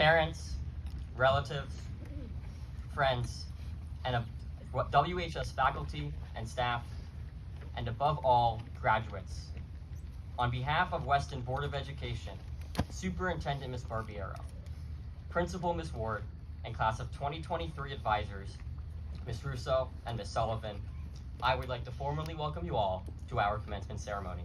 parents, relatives, friends, and WHS faculty and staff, and above all, graduates. On behalf of Weston Board of Education, Superintendent Ms. Barbiero, Principal Ms. Ward, and Class of 2023 advisors, Ms. Russo and Ms. Sullivan, I would like to formally welcome you all to our commencement ceremony.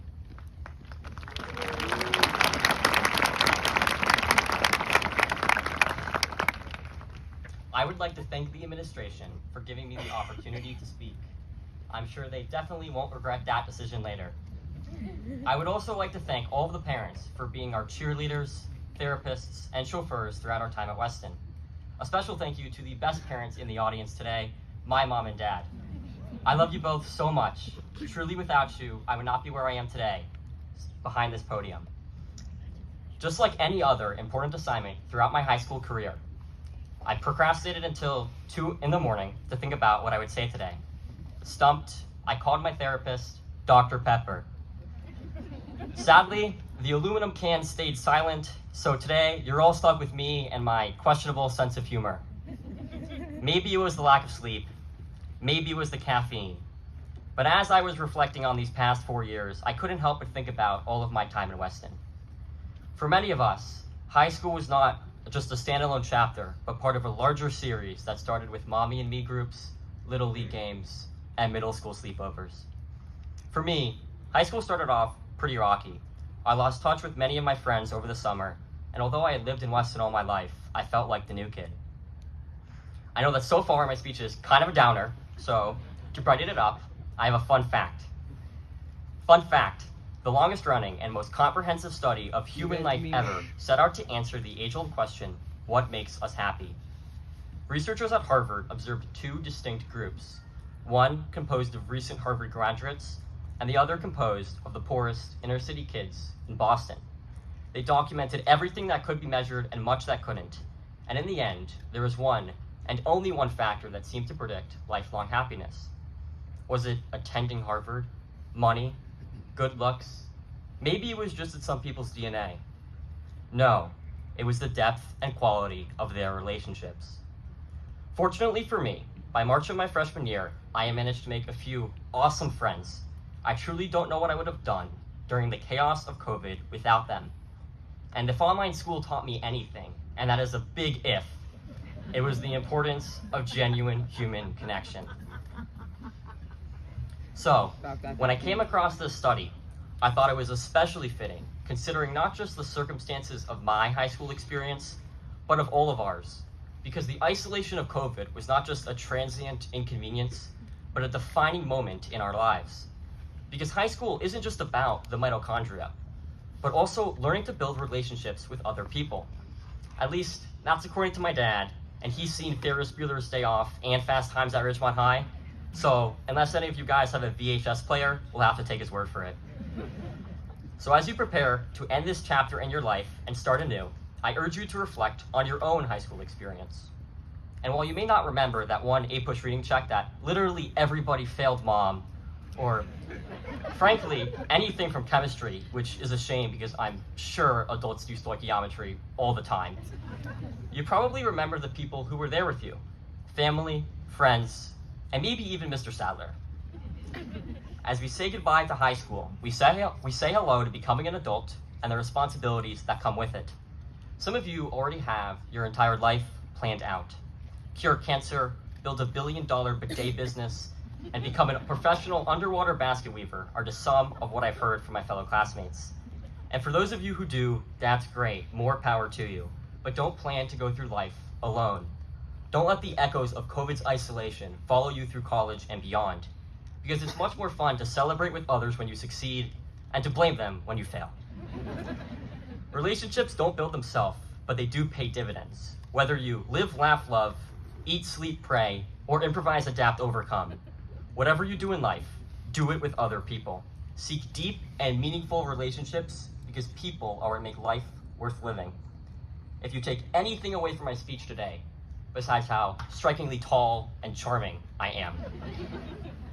I would like to thank the administration for giving me the opportunity to speak. I'm sure they definitely won't regret that decision later. I would also like to thank all of the parents for being our cheerleaders, therapists, and chauffeurs throughout our time at Weston. A special thank you to the best parents in the audience today, my mom and dad. I love you both so much. Truly without you, I would not be where I am today, behind this podium. Just like any other important assignment throughout my high school career, I procrastinated until 2 in the morning to think about what I would say today. Stumped, I called my therapist, Dr. Pepper. Sadly, the aluminum can stayed silent, so today you're all stuck with me and my questionable sense of humor. Maybe it was the lack of sleep, maybe it was the caffeine, but as I was reflecting on these past 4 years, I couldn't help but think about all of my time in Weston. For many of us, high school was not just a standalone chapter, but part of a larger series that started with mommy and me groups, little league games, and middle school sleepovers. For me, high school started off pretty rocky. I lost touch with many of my friends over the summer, and although I had lived in Weston all my life, I felt like the new kid. I know that so far my speech is kind of a downer, so to brighten it up, I have a fun fact. Fun fact, the longest running and most comprehensive study of human life ever set out to answer the age-old question, what makes us happy? Researchers at Harvard observed 2 distinct groups, one composed of recent Harvard graduates, and the other composed of the poorest inner-city kids in Boston. They documented everything that could be measured and much that couldn't, and in the end, there was one, and only one factor that seemed to predict lifelong happiness. Was it attending Harvard, money, good looks? Maybe it was just in some people's DNA. No, it was the depth and quality of their relationships. Fortunately for me, by March of my freshman year, I had managed to make a few awesome friends. I truly don't know what I would have done during the chaos of COVID without them. And if online school taught me anything, and that is a big if, it was the importance of genuine human connection. So, when I came across this study, I thought it was especially fitting, considering not just the circumstances of my high school experience, but of all of ours. Because the isolation of COVID was not just a transient inconvenience, but a defining moment in our lives. Because high school isn't just about the mitochondria, but also learning to build relationships with other people. At least, that's according to my dad, and he's seen Ferris Bueller's Day Off and Fast Times at Ridgemont High. So, unless any of you guys have a VHS player, we'll have to take his word for it. So as you prepare to end this chapter in your life and start anew, I urge you to reflect on your own high school experience. And while you may not remember that one A-push reading check that literally everybody failed mom, or frankly, anything from chemistry, which is a shame because I'm sure adults do stoichiometry all the time, you probably remember the people who were there with you, family, friends, and maybe even Mr. Sadler. As we say goodbye to high school, we say hello to becoming an adult and the responsibilities that come with it. Some of you already have your entire life planned out. Cure cancer, build a billion-dollar bidet business, and become a professional underwater basket weaver are just some of what I've heard from my fellow classmates. And for those of you who do, that's great, more power to you. But don't plan to go through life alone. Don't let the echoes of COVID's isolation follow you through college and beyond, because it's much more fun to celebrate with others when you succeed and to blame them when you fail. Relationships don't build themselves, but they do pay dividends. Whether you live, laugh, love, eat, sleep, pray, or improvise, adapt, overcome, whatever you do in life, do it with other people. Seek deep and meaningful relationships because people are what make life worth living. If you take anything away from my speech today, besides how strikingly tall and charming I am,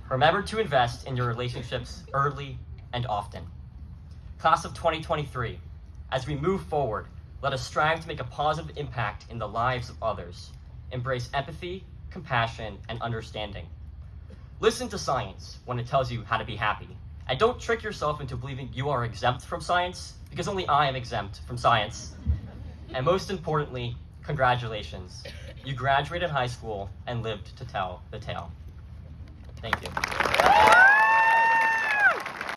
remember to invest in your relationships early and often. Class of 2023, as we move forward, Let us strive to make a positive impact in the lives of others. Embrace empathy, compassion, and understanding. Listen to science when it tells you how to be happy. And don't trick yourself into believing you are exempt from science, because only I am exempt from science. And most importantly, congratulations. You graduated high school and lived to tell the tale. Thank you.